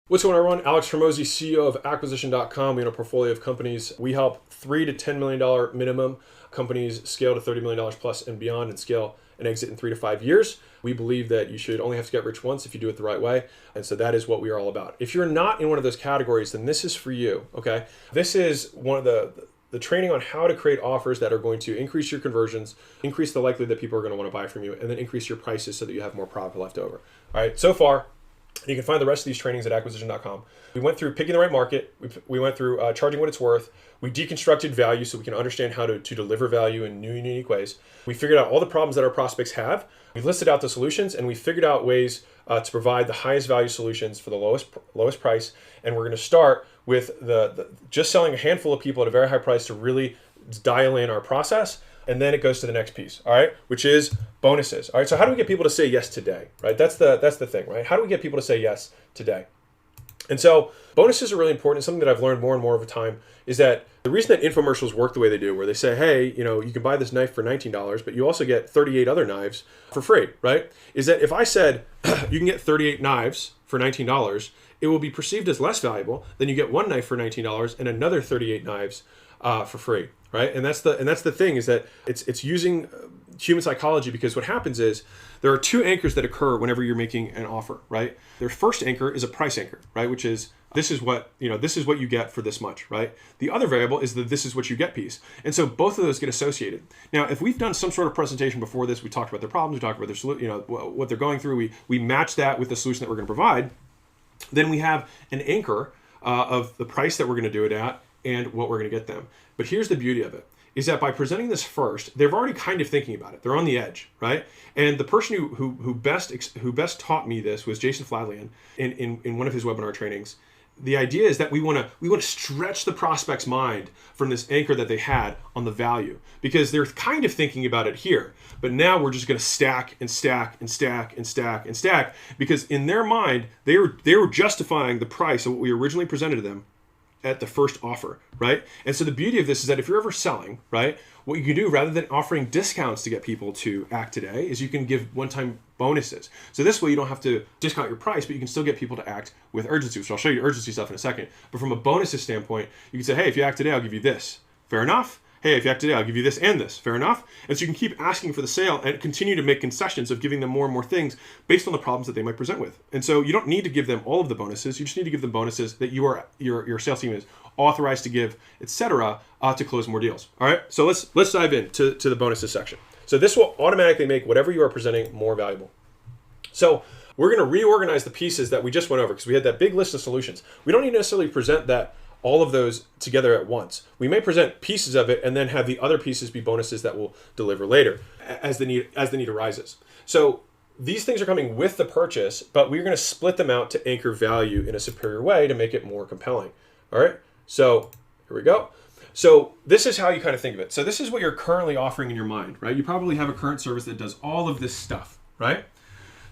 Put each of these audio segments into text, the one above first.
What's going on, everyone? Alex Hormozi, CEO of Acquisition.com. We own a portfolio of companies. We help $3 to $10 million minimum companies scale to $30 million plus and beyond and scale and exit in 3 to 5 years. We believe that you should only have to get rich once if you do it the right way. And so that is what we are all about. If you're not in one of those categories, then this is for you, okay? This is one of the training on how to create offers that are going to increase your conversions, increase the likelihood that people are going to want to buy from you, and then increase your prices so that you have more profit left over. All right, so far, you can find the rest of these trainings at acquisition.com. We went through picking the right market. We went through charging what it's worth. We deconstructed value so we can understand how to deliver value in new and unique ways. We figured out all the problems that our prospects have. We listed out the solutions, and we figured out ways to provide the highest value solutions for the lowest price. And we're going to start with the just selling a handful of people at a very high price to really dial in our process. And then it goes to the next piece, all right, which is bonuses. All right, so how do we get people to say yes today, right? That's the thing, right? How do we get people to say yes today? And so bonuses are really important. Something that I've learned more and more over time is that the reason that infomercials work the way they do, where they say, hey, you can buy this knife for $19, but you also get 38 other knives for free, right? Is that if I said you can get 38 knives for $19, it will be perceived as less valuable than you get one knife for $19 and another 38 knives for free, right? And that's the thing, is that it's using human psychology, because what happens is there are two anchors that occur whenever you're making an offer, right? Their first anchor is a price anchor, right? Which is this is what you get for this much, right? The other variable is the this is what you get piece. And so both of those get associated. Now, if we've done some sort of presentation before this, we talked about their problems, we talked about their what they're going through, we match that with the solution that we're going to provide, then we have an anchor of the price that we're going to do it at and what we're going to get them. But here's the beauty of it, is that by presenting this first, they're already kind of thinking about it. They're on the edge, right? And the person who best taught me this was Jason Fladlien in one of his webinar trainings. The idea is that we want to stretch the prospect's mind from this anchor that they had on the value, because they're kind of thinking about it here, but now we're just going to stack and stack and stack and stack and stack, because in their mind they were justifying the price of what we originally presented to them at the first offer, right? And so the beauty of this is that if you're ever selling, right, what you can do rather than offering discounts to get people to act today is you can give one-time bonuses. So this way you don't have to discount your price, but you can still get people to act with urgency. So I'll show you urgency stuff in a second. But from a bonuses standpoint, you can say, hey, if you act today, I'll give you this. Fair enough? Hey, if you act today, I'll give you this and this. Fair enough? And so you can keep asking for the sale and continue to make concessions of giving them more and more things based on the problems that they might present with. And so you don't need to give them all of the bonuses. You just need to give them bonuses that your sales team is authorized to give, etc., to close more deals. All right. So let's dive into the bonuses section. So this will automatically make whatever you are presenting more valuable. So we're going to reorganize the pieces that we just went over, because we had that big list of solutions. We don't need to necessarily present all of those together at once. We may present pieces of it and then have the other pieces be bonuses that we'll deliver later as the need arises. So these things are coming with the purchase, but we're going to split them out to anchor value in a superior way to make it more compelling. All right. So here we go. So this is how you kind of think of it. So this is what you're currently offering in your mind, right? You probably have a current service that does all of this stuff, right?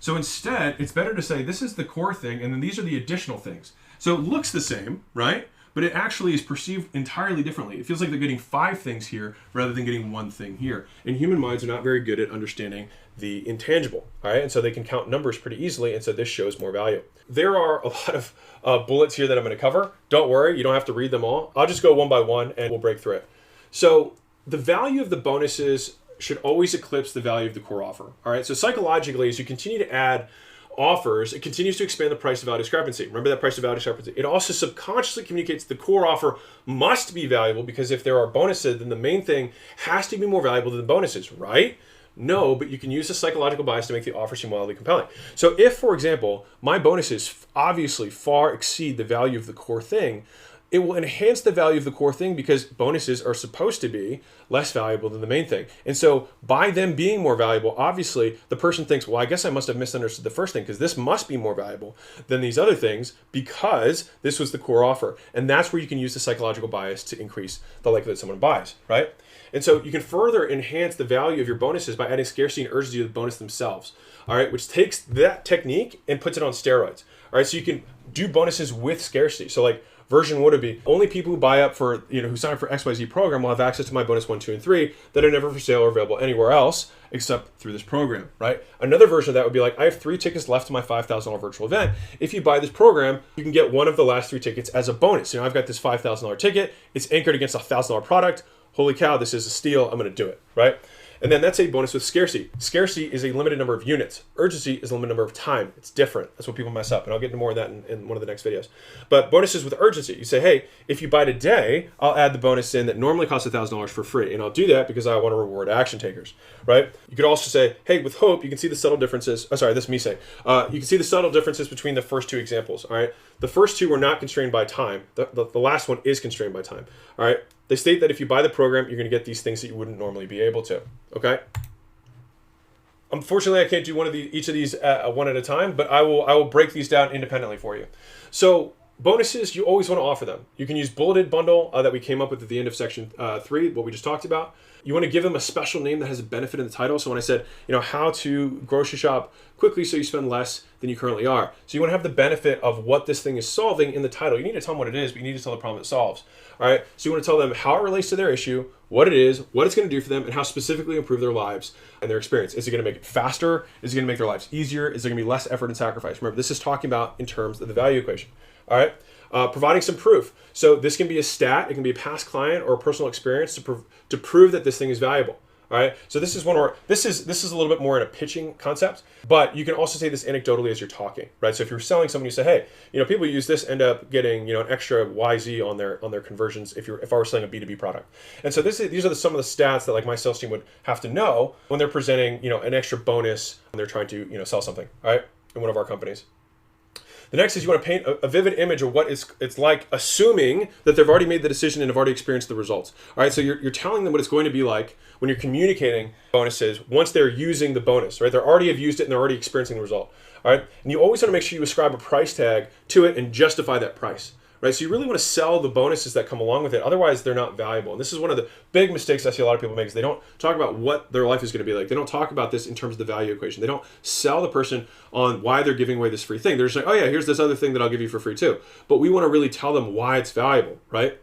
So instead, it's better to say this is the core thing, and then these are the additional things. So it looks the same, right? But it actually is perceived entirely differently. It feels like they're getting 5 things here rather than getting 1 thing here. And human minds are not very good at understanding the intangible, all right? And so they can count numbers pretty easily, and so this shows more value. There are a lot of bullets here that I'm going to cover. Don't worry, you don't have to read them all. I'll just go one by one, and we'll break through it. So the value of the bonuses should always eclipse the value of the core offer, all right? So psychologically, as you continue to add offers, it continues to expand the price to value discrepancy. Remember that price to value discrepancy. It also subconsciously communicates the core offer must be valuable, because if there are bonuses, then the main thing has to be more valuable than the bonuses, right? No, but you can use the psychological bias to make the offer seem wildly compelling. So if, for example, my bonuses obviously far exceed the value of the core thing, it will enhance the value of the core thing, because bonuses are supposed to be less valuable than the main thing. And so by them being more valuable, obviously the person thinks, well, I guess I must have misunderstood the first thing, because this must be more valuable than these other things because this was the core offer. And that's where you can use the psychological bias to increase the likelihood that someone buys, right? And so you can further enhance the value of your bonuses by adding scarcity and urgency to the bonus themselves, all right, which takes that technique and puts it on steroids, all right? So you can do bonuses with scarcity. So like Version 1 would be only people who buy up for, who sign up for XYZ program will have access to my bonus 1, 2, and 3 that are never for sale or available anywhere else except through this program, right? Another version of that would be like, I have 3 tickets left to my $5,000 virtual event. If you buy this program, you can get one of the last 3 tickets as a bonus. I've got this $5,000 ticket. It's anchored against a $1,000 product. Holy cow, this is a steal. I'm going to do it, right? And then that's a bonus with scarcity. Scarcity is a limited number of units. Urgency is a limited number of time. It's different. That's what people mess up. And I'll get into more of that in one of the next videos. But bonuses with urgency. You say, hey, if you buy today, I'll add the bonus in that normally costs $1,000 for free. And I'll do that because I want to reward action takers, right? You could also say, hey, with Hope, you can see the subtle differences. Oh, sorry, that's me saying. You can see the subtle differences between the first 2 examples, all right? The first 2 were not constrained by time. The last one is constrained by time, all right? They state that if you buy the program, you're going to get these things that you wouldn't normally be able to, okay? Unfortunately, I can't do each of these one at a time, but I will break these down independently for you. So bonuses, you always want to offer them. You can use bulleted bundle that we came up with at the end of section 3, what we just talked about. You want to give them a special name that has a benefit in the title. So when I said, how to grocery shop quickly so you spend less than you currently are. So you want to have the benefit of what this thing is solving in the title. You need to tell them what it is, but you need to tell the problem it solves. All right. So you want to tell them how it relates to their issue, what it is, what it's going to do for them, and how specifically improve their lives and their experience. Is it going to make it faster? Is it going to make their lives easier? Is there going to be less effort and sacrifice? Remember, this is talking about in terms of the value equation. All right. Providing some proof. So this can be a stat, it can be a past client or a personal experience to prove that this thing is valuable. All right. So this is this is a little bit more in a pitching concept, but you can also say this anecdotally as you're talking, right? So if you're selling someone, you say, hey, people who use this end up getting an extra YZ on their conversions if I were selling a B2B product. And so these are some of the stats that like my sales team would have to know when they're presenting an extra bonus when they're trying to sell something, all right, in one of our companies. The next is you want to paint a vivid image of what it's like, assuming that they've already made the decision and have already experienced the results. All right, so you're telling them what it's going to be like when you're communicating bonuses once they're using the bonus, right? They already have used it and they're already experiencing the result. All right, and you always want to make sure you ascribe a price tag to it and justify that price. Right? So you really want to sell the bonuses that come along with it. Otherwise, they're not valuable. And this is one of the big mistakes I see a lot of people make is they don't talk about what their life is going to be like. They don't talk about this in terms of the value equation. They don't sell the person on why they're giving away this free thing. They're just like, oh yeah, here's this other thing that I'll give you for free too. But we want to really tell them why it's valuable, right?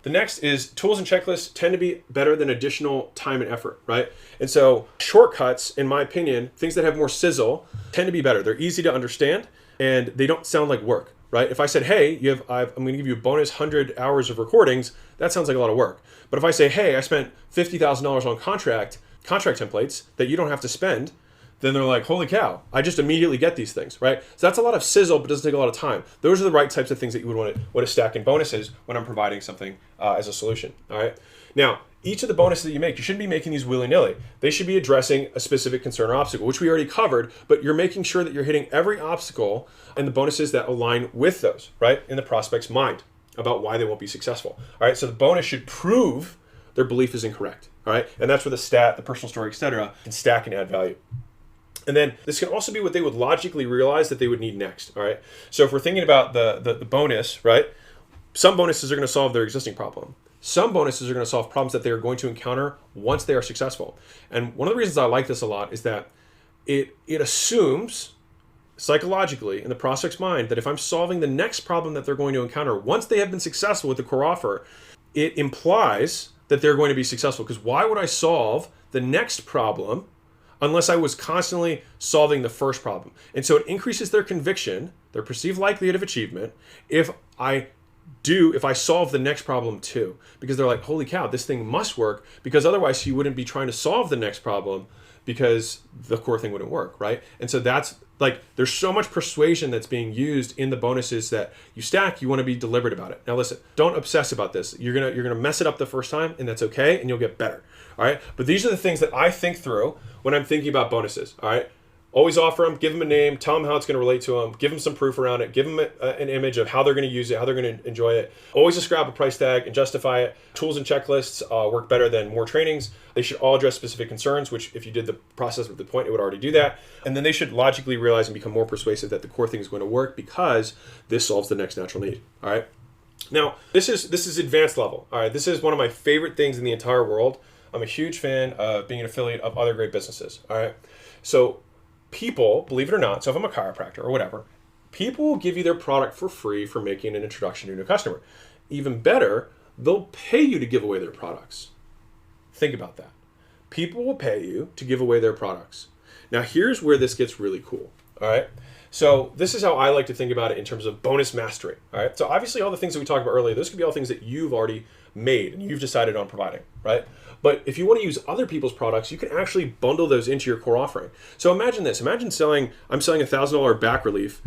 The next is tools and checklists tend to be better than additional time and effort, right? And so shortcuts, in my opinion, things that have more sizzle tend to be better. They're easy to understand and they don't sound like work. Right? If I said, hey, I'm going to give you a bonus 100 hours of recordings, that sounds like a lot of work. But if I say, hey, I spent $50,000 on contract templates that you don't have to spend, then they're like, holy cow, I just immediately get these things, right? So that's a lot of sizzle, but doesn't take a lot of time. Those are the right types of things that you would want to stack in bonuses when I'm providing something as a solution, all right? Now, each of the bonuses that you make, you shouldn't be making these willy-nilly. They should be addressing a specific concern or obstacle, which we already covered, but you're making sure that you're hitting every obstacle and the bonuses that align with those, right, in the prospect's mind about why they won't be successful. All right, so the bonus should prove their belief is incorrect, all right? And that's where the stat, the personal story, etc., can stack and add value. And then this can also be what they would logically realize that they would need next, all right? So if we're thinking about the bonus, right, some bonuses are going to solve their existing problem. Some bonuses are going to solve problems that they are going to encounter once they are successful. And one of the reasons I like this a lot is that it assumes psychologically in the prospect's mind that if I'm solving the next problem that they're going to encounter once they have been successful with the core offer, it implies that they're going to be successful. Because why would I solve the next problem unless I was constantly solving the first problem? And so it increases their conviction, their perceived likelihood of achievement, if I solve the next problem too. Because they're like, holy cow, this thing must work, because otherwise he wouldn't be trying to solve the next problem because the core thing wouldn't work, right? And so that's like, there's so much persuasion that's being used in the bonuses that you stack. You want to be deliberate about it. Now listen, don't obsess about this. You're gonna mess it up the first time, and that's okay, and you'll get better. All right. But these are the things that I think through when I'm thinking about bonuses. All right. Always offer them, give them a name, tell them how it's going to relate to them, give them some proof around it, give them an image of how they're going to use it, how they're going to enjoy it. Always ascribe a price tag and justify it. Tools and checklists work better than more trainings. They should all address specific concerns, which if you did the process with the point, it would already do that. And then they should logically realize and become more persuasive that the core thing is going to work because this solves the next natural need. All right. Now, this is advanced level. All right. This is one of my favorite things in the entire world. I'm a huge fan of being an affiliate of other great businesses. All right. So people, believe it or not, so if I'm a chiropractor or whatever, People will give you their product for free for making an introduction to a new customer. Even better, they'll pay you to give away their products. Think about that. People will pay you to give away their products. Now, here's where this gets really cool. All right. So this is how I like to think about it in terms of bonus mastery. All right. So obviously all the things that we talked about earlier, those could be all things that you've already made and you've decided on providing, right? But if you want to use other people's products, you can actually bundle those into your core offering. So imagine this. Imagine I'm selling $1,000 back relief,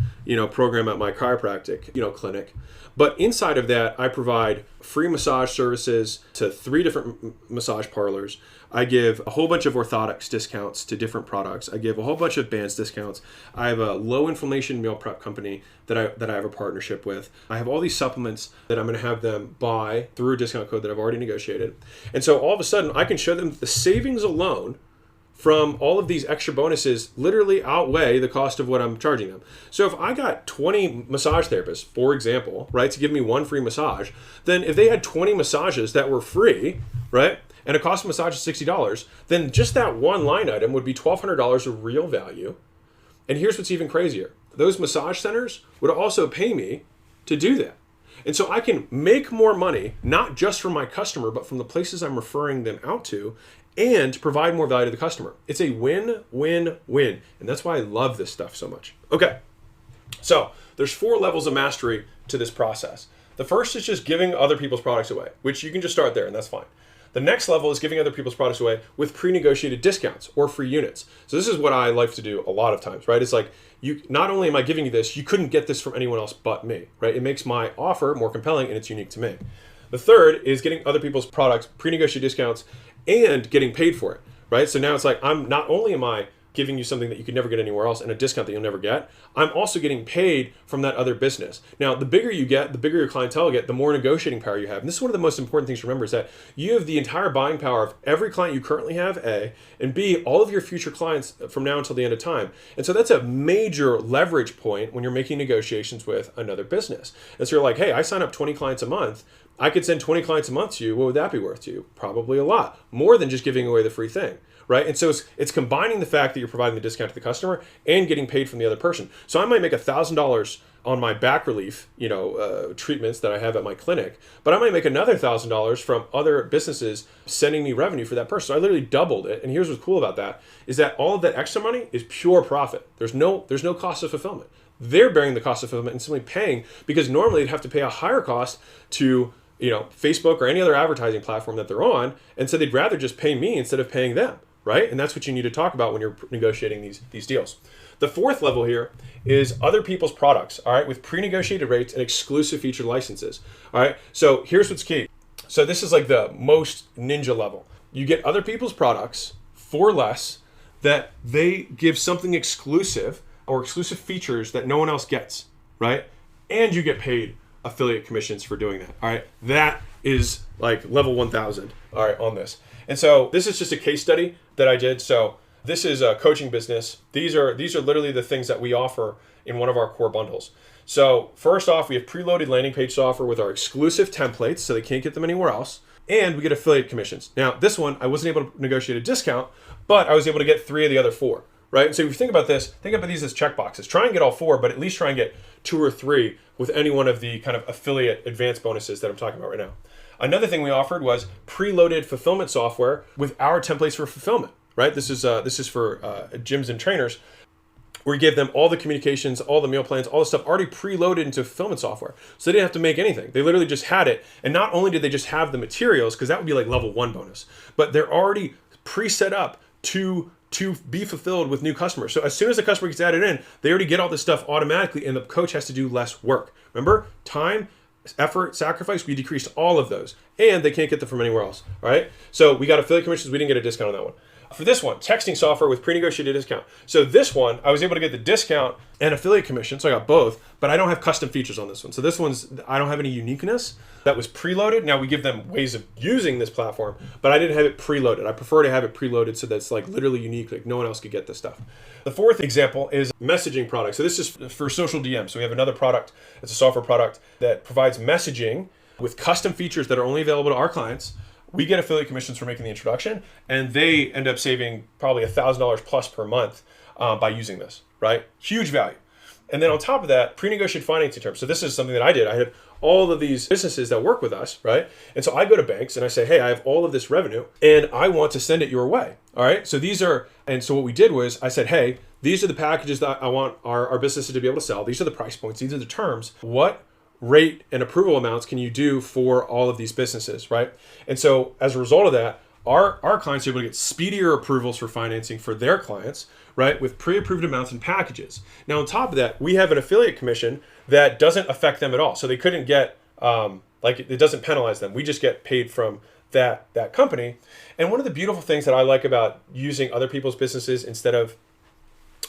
program at my chiropractic, clinic. But inside of that, I provide free massage services to 3 different massage parlors. I give a whole bunch of orthotics discounts to different products. I give a whole bunch of bands discounts. I have a low inflammation meal prep company that I have a partnership with. I have all these supplements that I'm going to have them buy through a discount code that I've already negotiated. And so all of a sudden, I can show them the savings alone from all of these extra bonuses literally outweigh the cost of what I'm charging them. So if I got 20 massage therapists, for example, right, to give me 1 free massage, then if they had 20 massages that were free, right, and a cost of massage is $60, then just that one line item would be $1,200 of real value. And here's what's even crazier. Those massage centers would also pay me to do that. And so I can make more money, not just from my customer, but from the places I'm referring them out to, and provide more value to the customer. It's a win-win-win. And that's why I love this stuff so much. Okay, so there's 4 levels of mastery to this process. The first is just giving other people's products away, which you can just start there and that's fine. The next level is giving other people's products away with pre-negotiated discounts or free units. So this is what I like to do a lot of times, right? It's like, not only am I giving you this, you couldn't get this from anyone else but me, right? It makes my offer more compelling and it's unique to me. The third is getting other people's products, pre-negotiated discounts, and getting paid for it, right? So now it's like, not only am I giving you something that you could never get anywhere else and a discount that you'll never get, I'm also getting paid from that other business. Now, the bigger you get, the bigger your clientele get, the more negotiating power you have. And this is one of the most important things to remember is that you have the entire buying power of every client you currently have, A, and B, all of your future clients from now until the end of time. And so that's a major leverage point when you're making negotiations with another business. And so you're like, hey, I sign up 20 clients a month. I could send 20 clients a month to you. What would that be worth to you? Probably a lot. More than just giving away the free thing, right? And so it's combining the fact that you're providing the discount to the customer and getting paid from the other person. So I might make $1,000 on my back relief, treatments that I have at my clinic, but I might make another $1,000 from other businesses sending me revenue for that person. So I literally doubled it. And here's what's cool about that is that all of that extra money is pure profit. There's no cost of fulfillment. They're bearing the cost of fulfillment and simply paying because normally they'd have to pay a higher cost to Facebook or any other advertising platform that they're on. And so they'd rather just pay me instead of paying them, right? And that's what you need to talk about when you're negotiating these deals. The fourth level here is other people's products, all right, with pre-negotiated rates and exclusive featured licenses, all right? So here's what's key. So this is like the most ninja level. You get other people's products for less that they give something exclusive or exclusive features that no one else gets, right? And you get paid affiliate commissions for doing that. All right. That is like level 1000. All right. On this. And so this is just a case study that I did. So this is a coaching business. These are literally the things that we offer in one of our core bundles. So first off, we have preloaded landing page software with our exclusive templates so they can't get them anywhere else. And we get affiliate commissions. Now this one, I wasn't able to negotiate a discount, but I was able to get 3 of the other 4. Right? So if you think about this, think about these as checkboxes. Try and get all 4, but at least try and get 2 or 3 with any one of the kind of affiliate advanced bonuses that I'm talking about right now. Another thing we offered was preloaded fulfillment software with our templates for fulfillment, right? This is for gyms and trainers. We give them all the communications, all the meal plans, all the stuff already preloaded into fulfillment software. So they didn't have to make anything. They literally just had it. And not only did they just have the materials, because that would be like level 1 bonus, but they're already pre-set up to be fulfilled with new customers. So as soon as the customer gets added in, they already get all this stuff automatically and the coach has to do less work. Remember, time, effort, sacrifice, we decreased all of those and they can't get them from anywhere else. All right. So we got affiliate commissions. We didn't get a discount on that one. For this one, texting software with pre-negotiated discount. So this one, I was able to get the discount and affiliate commission. So I got both, but I don't have custom features on this one. So this one's, I don't have any uniqueness. That was preloaded. Now we give them ways of using this platform, but I didn't have it preloaded. I prefer to have it preloaded so that's like literally unique. Like no one else could get this stuff. The fourth example is messaging product. So this is for social DM. So we have another product. It's a software product that provides messaging with custom features that are only available to our clients. We get affiliate commissions for making the introduction, and they end up saving probably $1,000 plus per month by using this, right? Huge value. And then on top of that, pre-negotiated financing terms. So this is something that I did. I had all of these businesses that work with us, right? And so I go to banks and I say, hey, I have all of this revenue and I want to send it your way. All right. So so what we did was I said, hey, these are the packages that I want our businesses to be able to sell. These are the price points. These are the terms. What rate and approval amounts can you do for all of these businesses, right? And so as a result of that, our clients are able to get speedier approvals for financing for their clients, right, with pre-approved amounts and packages. Now, on top of that, we have an affiliate commission that doesn't affect them at all. So they couldn't get, it doesn't penalize them. We just get paid from that company. And one of the beautiful things that I like about using other people's businesses instead of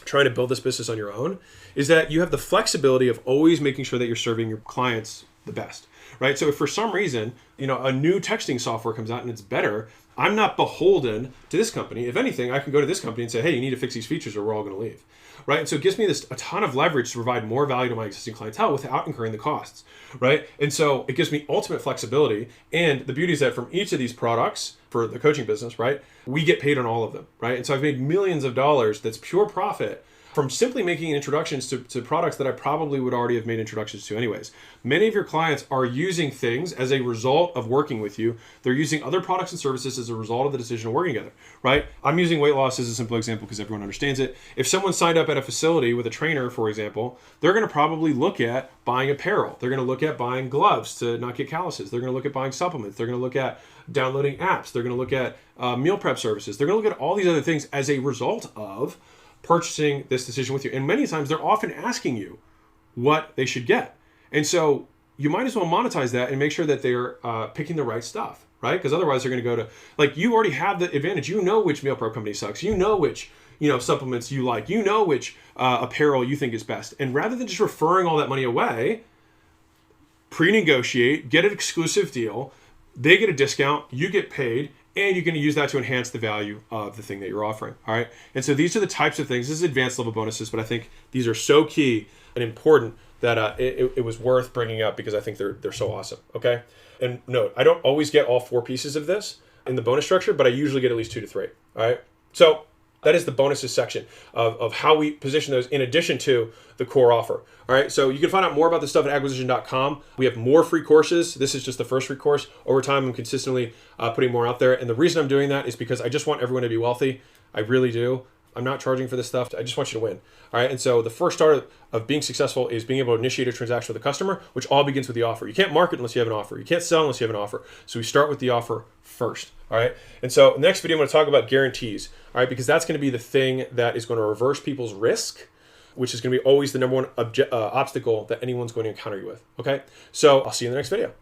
trying to build this business on your own is that you have the flexibility of always making sure that you're serving your clients the best, right? So if for some reason, a new texting software comes out and it's better, I'm not beholden to this company. If anything, I can go to this company and say, hey, you need to fix these features or we're all going to leave, right? And so it gives me a ton of leverage to provide more value to my existing clientele without incurring the costs, right? And so it gives me ultimate flexibility. And the beauty is that from each of these products for the coaching business, right, we get paid on all of them, right? And so I've made millions of dollars that's pure profit from simply making introductions to products that I probably would already have made introductions to anyways. Many of your clients are using things as a result of working with you. They're using other products and services as a result of the decision of working together, right? I'm using weight loss as a simple example because everyone understands it. If someone signed up at a facility with a trainer, for example, they're going to probably look at buying apparel. They're going to look at buying gloves to not get calluses. They're going to look at buying supplements. They're going to look at downloading apps. They're going to look at meal prep services. They're going to look at all these other things as a result of purchasing this decision with you. And many times they're often asking you what they should get. And so you might as well monetize that and make sure that they're picking the right stuff, right? Because otherwise they're going to go to, you already have the advantage. You know which meal prep company sucks. You know which, supplements you like. You know which apparel you think is best. And rather than just referring all that money away, pre-negotiate, get an exclusive deal. They get a discount, you get paid, and you're going to use that to enhance the value of the thing that you're offering. All right. And so these are the types of things. This is advanced level bonuses, but I think these are so key and important that it was worth bringing up because I think they're so awesome. Okay. And note, I don't always get all 4 pieces of this in the bonus structure, but I usually get at least 2 to 3. All right. So that is the bonuses section of how we position those in addition to the core offer. All right. So you can find out more about this stuff at acquisition.com. We have more free courses. This is just the first free course. Over time, I'm consistently putting more out there. And the reason I'm doing that is because I just want everyone to be wealthy. I really do. I'm not charging for this stuff. I just want you to win. All right. And so the first start of being successful is being able to initiate a transaction with a customer, which all begins with the offer. You can't market unless you have an offer. You can't sell unless you have an offer. So we start with the offer first. All right. And so next video, I'm going to talk about guarantees. All right. Because that's going to be the thing that is going to reverse people's risk, which is going to be always the number one obstacle that anyone's going to encounter you with. Okay. So I'll see you in the next video.